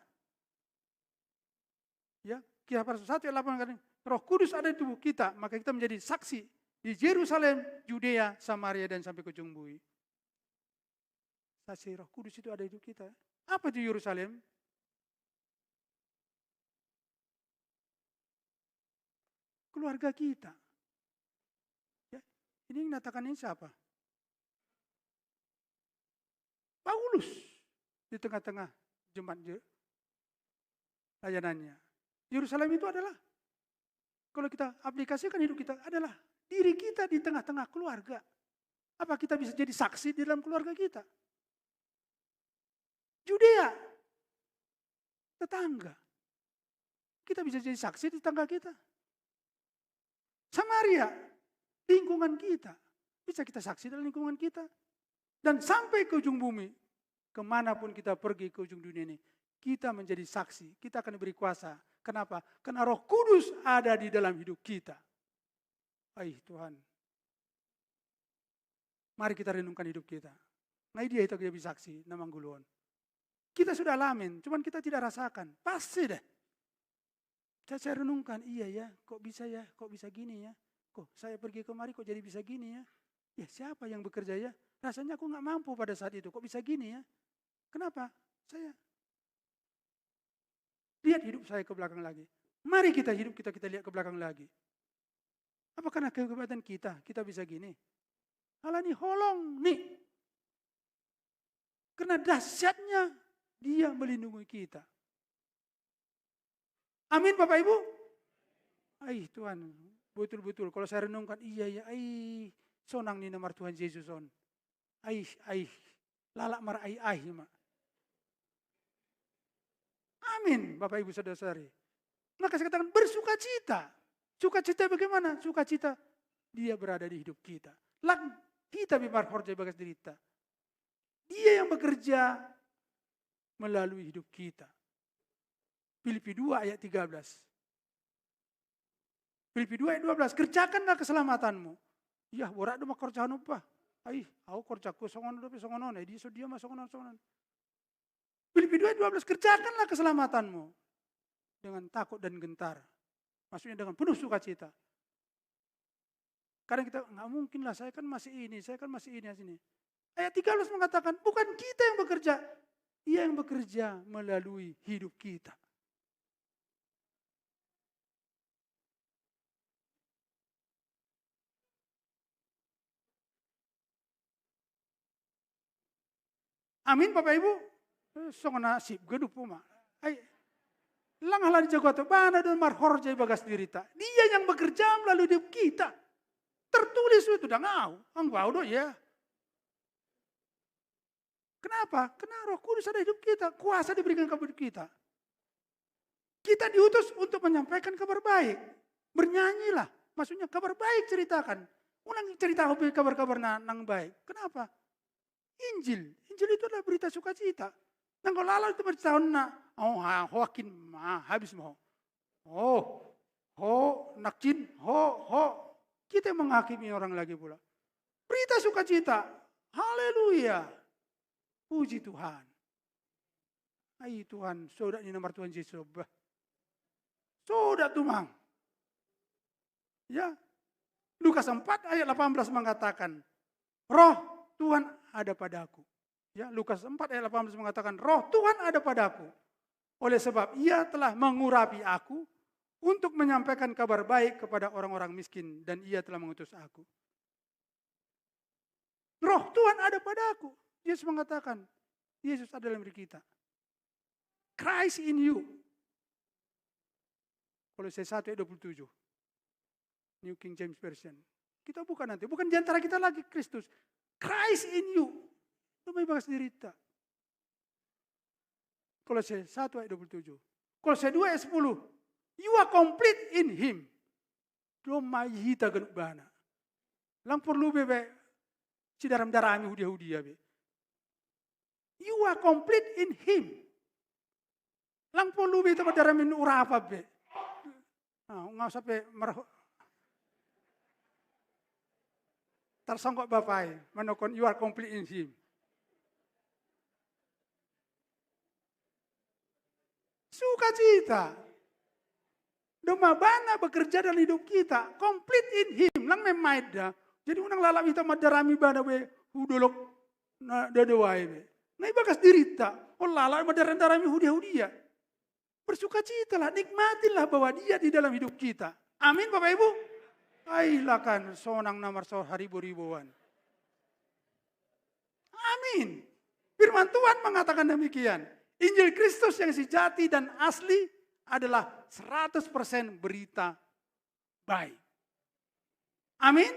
Ya, Kisah para Rasul 1 ayat 8 kata, Roh Kudus ada di tubuh kita, maka kita menjadi saksi di Yerusalem, Yudea, Samaria, dan sampai ke ujung bumi. Saksi Roh Kudus itu ada di hidup kita. Apa itu Yerusalem? Keluarga kita. Ya, ini mengatakan ini siapa? Paulus di tengah-tengah jemaat layanannya. Yerusalem itu adalah, kalau kita aplikasikan hidup kita, adalah diri kita di tengah-tengah keluarga. Apa kita bisa jadi saksi di dalam keluarga kita? Yudea, tetangga. Kita bisa jadi saksi di tetangga kita. Samaria, lingkungan kita. Bisa kita saksi dalam lingkungan kita. Dan sampai ke ujung bumi, kemanapun kita pergi ke ujung dunia ini, kita menjadi saksi, kita akan diberi kuasa. Kenapa? Karena Roh Kudus ada di dalam hidup kita. Tuhan, mari kita renungkan hidup kita. Nah dia itu jadi saksi, namang guluan. Kita sudah alamin, cuman kita tidak rasakan. Pasti deh. Saya renungkan, iya ya, kok bisa gini ya. Kok saya pergi kemari kok jadi bisa gini ya. Ya siapa yang bekerja ya? Rasanya aku gak mampu pada saat itu, kok bisa gini ya? Kenapa? Saya lihat hidup saya ke belakang lagi. Mari kita lihat ke belakang lagi. Apa karena kehebatan kita bisa gini? Halah nih holong nih. Karena dahsyatnya dia melindungi kita. Amin Bapak Ibu? Tuhan, betul-betul kalau saya renungkan, iya, sonang nih nama Tuhan Yesus on. Lalak mar mak. Amin, Bapak Ibu saudara-saudari. Maka saya katakan bersukacita. Sukacita bagaimana? Sukacita dia berada di hidup kita. Lang kita bimar horja bagas derita. Dia yang bekerja melalui hidup kita. Filipi 2 ayat 13. Filipi 2 ayat 12. Kerjakanlah keselamatanmu. Ya, borak do makorjahan apa? Aku kerjaku songon dia masongon. Filipi 2 ayat 12. Kerjakanlah keselamatanmu dengan takut dan gentar. Maksudnya dengan penuh sukacita. Kadang kita nggak mungkin lah, saya kan masih ini. Ayat 13 mengatakan bukan kita yang bekerja, Dia yang bekerja melalui hidup kita. Amin Bapak Ibu. Songona sip gedup puma. Lang halan jago atau bana dan marhor jai bagas dirita. Dia yang bekerja melalui hidup kita. Tertulis itu udah ngau. Angbau do ya. Kenapa? Karena Roh Kudus ada hidup kita. Kuasa diberikan kepada kita. Kita diutus untuk menyampaikan kabar baik. Bernyanyilah. Maksudnya kabar baik ceritakan. Ulang cerita kabar-kabar nang baik. Kenapa? Injil itu adalah berita sukacita. Nang kalau lalu itu bertahun hoakin habis mau. Nakcin, kita menghakimi orang lagi pula. Berita sukacita. Haleluya. Puji Tuhan. Tuhan, sudah ini nomor Tuhan Yesus. Sudah tumang. Ya. Lukas 4 ayat 18 mengatakan, Roh Tuhan ada padaku. Ya, Lukas 4 ayat 18 mengatakan, Roh Tuhan ada padaku. Oleh sebab ia telah mengurapi aku untuk menyampaikan kabar baik kepada orang-orang miskin dan ia telah mengutus aku. Roh Tuhan ada padaku. Yesus mengatakan, Yesus ada dalam diri kita. Christ in you. Kolose 1 ayat 27. New King James Version. Kita bukan nanti, bukan di antara kita lagi Kristus. Christ in you. Lumai bagas dirita. Kolose 1 ayat 27. Kolose 2 ayat 10. You are complete in Him. Lumai hita genuk bana. Lang perlu bebe, si daram darami hudia-hudia be. You are complete in Him. Lang perlu bebe tempat daramin urapa be. Nah, nggak usah be merah. Tersongkok bapai, manokon you are complete in Him. Sukacita. Doma bana bekerja dalam hidup kita, complete in Him. Lang memaida. Jadi unang lalap kita madarami bana we hudolok na dadawai we. Na ibakas dirita. Oh lalap madarami hudia-hudia. Bersukacitalah, nikmatilah bahwa Dia di dalam hidup kita. Amin Bapak Ibu. Ailakan sonang namar so haribu-ribuan. Amin. Firman Tuhan mengatakan demikian. Injil Kristus yang sejati dan asli adalah 100% berita baik. Amin.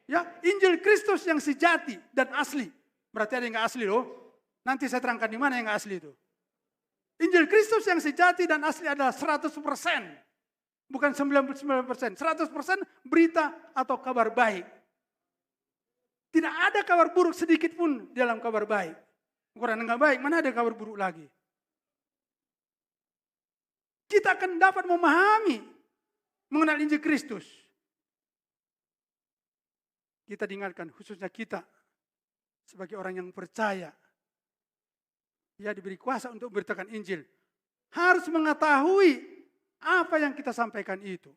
Ya, Injil Kristus yang sejati dan asli. Berarti ada yang enggak asli loh. Nanti saya terangkan di mana yang enggak asli itu. Injil Kristus yang sejati dan asli adalah 100%. Bukan 99%. 100% berita atau kabar baik. Tidak ada kabar buruk sedikit pun dalam kabar baik. Ukuran enggak baik, mana ada kabar buruk lagi. Kita akan dapat memahami mengenal Injil Kristus. Kita diingatkan, khususnya kita sebagai orang yang percaya. Ya diberi kuasa untuk memberitakan Injil. Harus mengetahui apa yang kita sampaikan itu.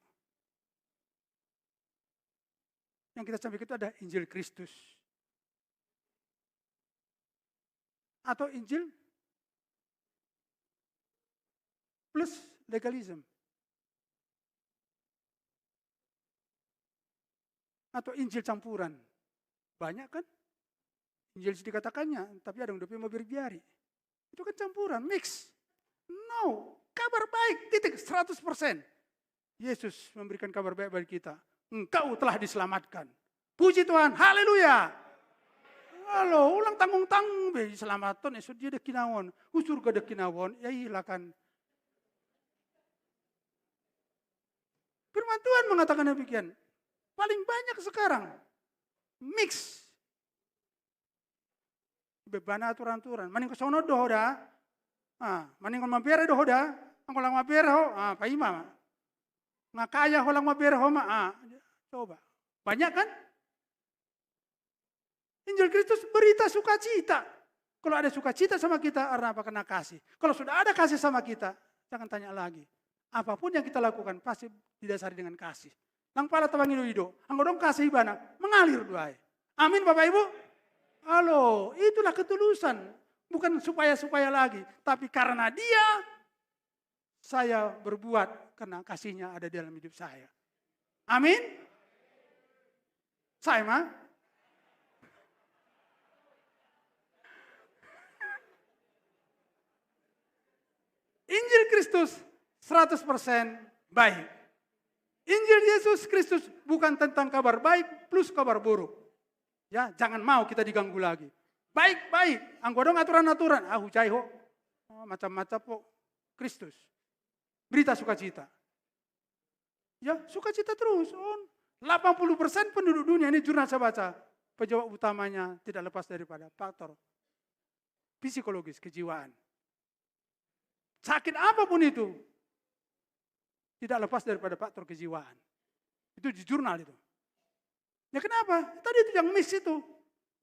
Yang kita sampaikan itu ada Injil Kristus. Atau Injil plus legalism. Atau Injil campuran. Banyak kan? Injil dikatakannya, tapi ada yang mau berbiari. Itu kan campuran, mix. No, kabar baik, titik 100%. Yesus memberikan kabar baik bagi kita. Engkau telah diselamatkan. Puji Tuhan, haleluya. Halo, ulang tanggung-tanggung be selamatkan esok dia dekinawon. Surga dekinawon, ya ilakan. Firman Tuhan mengatakan demikian. Paling banyak sekarang mix. Beban aturan-aturan. Maning kesono doh dah. Maning kon mabere doh dah. Angko lang mabere ho. Paima. Ngakaya ho lang mabere ho ma. Coba. Banyak kan? Injil Kristus berita sukacita. Kalau ada sukacita sama kita, karena apa? Kena kasih. Kalau sudah ada kasih sama kita, jangan tanya lagi. Apapun yang kita lakukan pasti didasari dengan kasih. Lang pala tabang hido. Angko dong kasih ibana mengalir doai. Amin Bapak Ibu. Halo, itulah ketulusan. Bukan supaya-supaya lagi. Tapi karena Dia, saya berbuat karena kasihnya ada di dalam hidup saya. Amin. Saya mah. Injil Kristus 100% baik. Injil Yesus Kristus bukan tentang kabar baik plus kabar buruk. Ya, jangan mau kita diganggu lagi. Baik-baik, anggodong aturan-aturan. Hujai ho. Macam-macam po. Kristus. Berita sukacita. Ya, sukacita terus. 80% penduduk dunia, ini jurnal saya baca. Penyebab utamanya tidak lepas daripada faktor psikologis, kejiwaan. Sakit apapun itu, tidak lepas daripada faktor kejiwaan. Itu di jurnal itu. Ya kenapa? Tadi itu yang miss itu.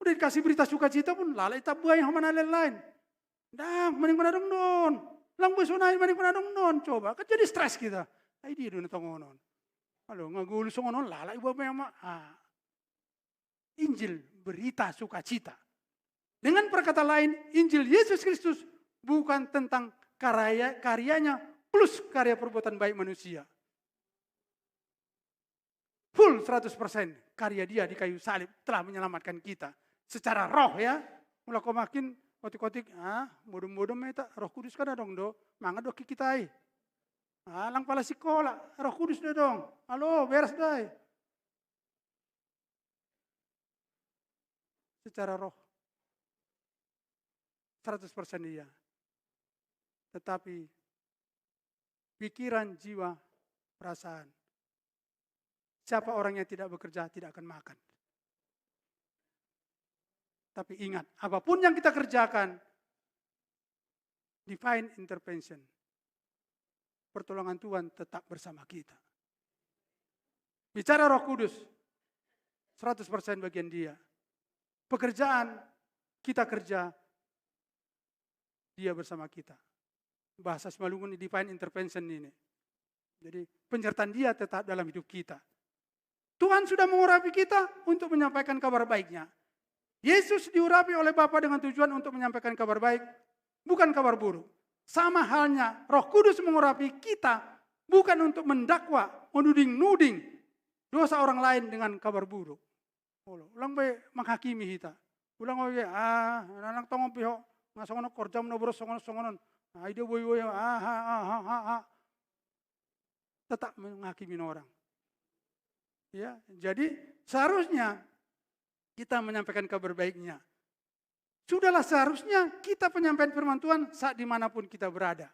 Udah dikasih berita sukacita pun, lalai tabuai yang mana lain. Dah, maning mana dong non. Lang besunai maning mana dong non. Coba, kan jadi stres kita. Ay di doon tongonon. Halo, ngagulus ngonon, lalai ibu mema. Injil berita sukacita. Dengan perkata lain, Injil Yesus Kristus bukan tentang karyanya plus karya perbuatan baik manusia. Full 100% karya Dia di kayu salib telah menyelamatkan kita. Secara roh ya. Mula ko makin kotik-kotik, bodom-bodom eta roh kudus kada dong do. Manga do kikitai. Alang pala sekolah, Roh Kudus dah dong. Halo, beres dah. Secara roh 100% iya. Tetapi pikiran, jiwa, perasaan. Siapa orang yang tidak bekerja tidak akan makan. Tapi ingat, apapun yang kita kerjakan, divine intervention. Pertolongan Tuhan tetap bersama kita. Bicara Roh Kudus, 100% bagian dia. Pekerjaan, kita kerja, dia bersama kita. Bahasa Simalungun divine intervention ini. Jadi penyertaan dia tetap dalam hidup kita. Tuhan sudah mengurapi kita untuk menyampaikan kabar baiknya. Yesus diurapi oleh Bapa dengan tujuan untuk menyampaikan kabar baik, bukan kabar buruk. Sama halnya Roh Kudus mengurapi kita bukan untuk mendakwa, menuding-nuding dosa orang lain dengan kabar buruk. Ulang be menghakimi kita. Ulang oke, anak tongong pihak ngasongono korjam nobros songonon. Ide boy tetap menghakimi orang. Ya, jadi seharusnya kita menyampaikan kabar baiknya. Sudahlah seharusnya kita penyampaian firman Tuhan saat dimanapun kita berada.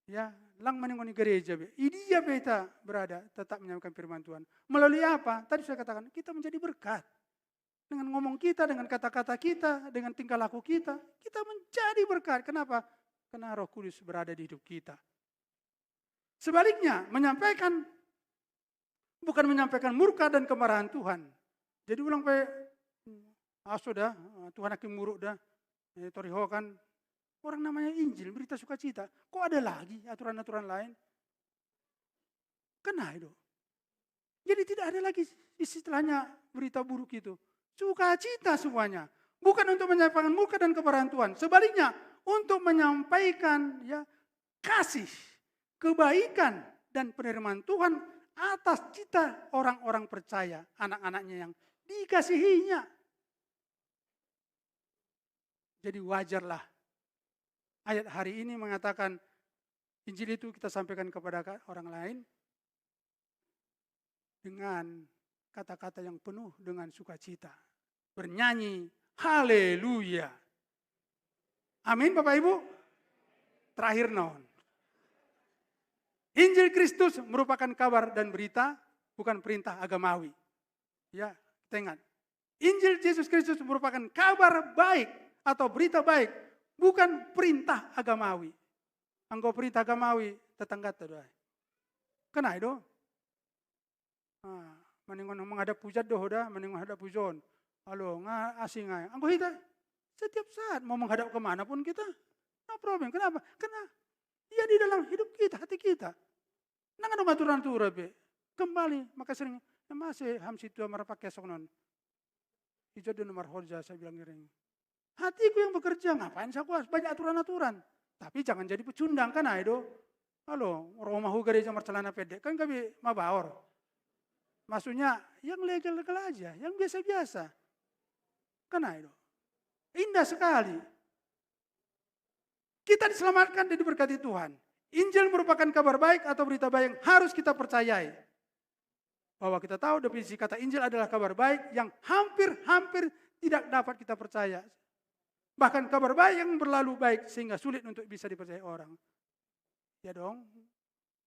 Ya, lang menengoni gereja be. Dia beta berada tetap menyampaikan firman Tuhan. Melalui apa? Tadi saya katakan kita menjadi berkat. Dengan ngomong kita, dengan kata-kata kita, dengan tingkah laku kita menjadi berkat. Kenapa? Karena Roh Kudus berada di hidup kita. Sebaliknya, bukan menyampaikan murka dan kemarahan Tuhan. Jadi ulang pe, sudah, Tuhan hakim muruk dah. Toriho kan, orang namanya Injil, berita sukacita. Kok ada lagi aturan-aturan lain? Kena itu. Jadi tidak ada lagi istilahnya berita buruk itu. Sukacita semuanya. Bukan untuk menyampaikan murka dan kemarahan Tuhan. Sebaliknya, untuk menyampaikan ya kasih, kebaikan, dan penerimaan Tuhan atas kita orang-orang percaya, anak-anaknya yang dikasihinya. Jadi wajarlah ayat hari ini mengatakan Injil itu kita sampaikan kepada orang lain dengan kata-kata yang penuh dengan sukacita. Bernyanyi, haleluya. Amin Bapak Ibu. Terakhir non. Injil Kristus merupakan kabar dan berita, bukan perintah agamawi. Ya, kita ingat. Injil Yesus Kristus merupakan kabar baik atau berita baik, bukan perintah agamawi. Anggo perintah agamawi, tetangga tuh. Kena itu? Meningon menghadap pujat doh dah, meningon menghadap pujon. Halo, asing ay. Anggo kita setiap saat mau menghadap kemana pun kita, no problem. Kenapa? Karena dia di dalam hidup kita, hati kita. Nangan dong aturan-aturan be. Kembali, maka sering masih hamsi tua merapakai soknon. Hijau di nomor hoja saya bilang ngering. Hatiku yang bekerja, ngapain saya kuas? Banyak aturan-aturan. Tapi jangan jadi pecundang kan itu. Halo, romahu gereja marcelana pendek kan kami mabaor. Maksudnya yang legal-legal aja, yang biasa-biasa. Kan itu. Indah sekali. Kita diselamatkan dan diberkati Tuhan. Injil merupakan kabar baik atau berita baik yang harus kita percayai. Bahwa kita tahu definisi kata Injil adalah kabar baik yang hampir tidak dapat kita percaya. Bahkan kabar baik yang berlalu baik sehingga sulit untuk bisa dipercayai orang. Ya dong,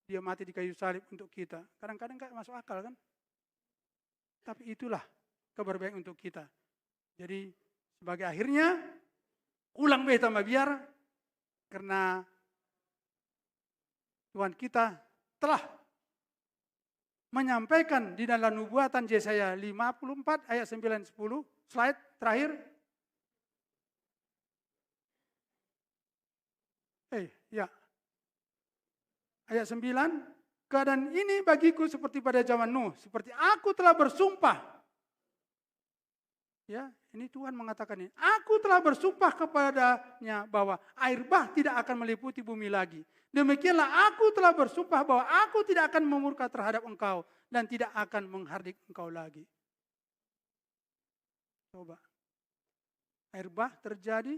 dia mati di kayu salib untuk kita. Kadang-kadang gak masuk akal kan? Tapi itulah kabar baik untuk kita. Jadi sebagai akhirnya, ulang beta biar karena Tuhan kita telah menyampaikan di dalam nubuatan Yesaya 54 ayat 9-10, slide terakhir. Ya. Ayat 9, keadaan ini bagiku seperti pada zaman Nuh, seperti aku telah bersumpah. Ya, ini Tuhan mengatakan ini. Aku telah bersumpah kepadanya bahwa air bah tidak akan meliputi bumi lagi. Demikianlah aku telah bersumpah bahwa aku tidak akan memurka terhadap engkau dan tidak akan menghardik engkau lagi. Coba. Air bah terjadi,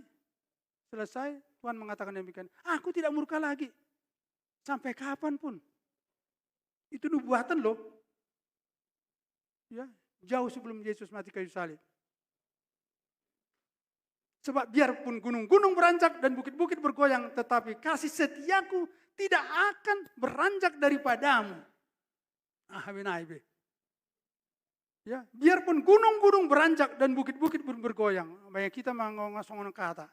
selesai, Tuhan mengatakan demikian. Aku tidak murka lagi. Sampai kapanpun. Itu nubuatan loh. Ya, jauh sebelum Yesus mati kayu salib. Sebab biarpun gunung-gunung beranjak dan bukit-bukit bergoyang, tetapi kasih setiaku tidak akan beranjak daripadamu. Ya, biarpun gunung-gunung beranjak dan bukit-bukit bergoyang, banyak kita ngomong kata.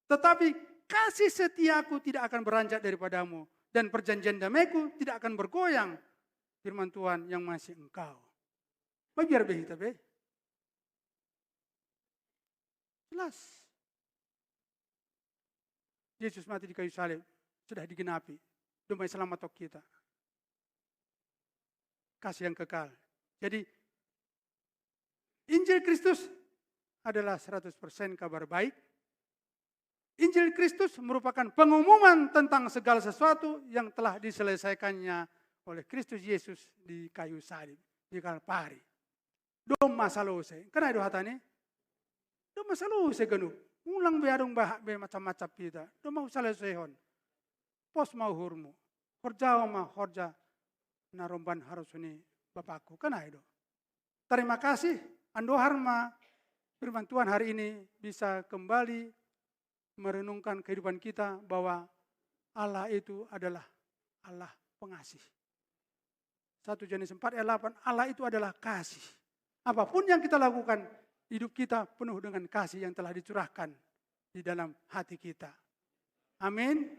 Tetapi kasih setiaku tidak akan beranjak daripadamu dan perjanjian damaiku tidak akan bergoyang. Firman Tuhan yang masih engkau. Biar behita be. Jelas. Yesus mati di kayu salib sudah digenapi demi selamat kita. Kasih yang kekal. Jadi Injil Kristus adalah 100% kabar baik. Injil Kristus merupakan pengumuman tentang segala sesuatu yang telah diselesaikannya oleh Kristus Yesus di kayu salib, di Kalpari. Dom masalose. Karena itu hatane. Dom masalose ganu. Ulang biarung bahak be macam-macam kita. Dom mau selesaikan. Pos mau hurmu. Horja ma horja naromban harus ini Bapakku. Karena itu. Terima kasih. Ando harma firman Tuhan hari ini bisa kembali merenungkan kehidupan kita bahwa Allah itu adalah Allah pengasih. 1 Yohanes 4 ayat 8, Allah itu adalah kasih. Apapun yang kita lakukan, hidup kita penuh dengan kasih yang telah dicurahkan di dalam hati kita. Amin.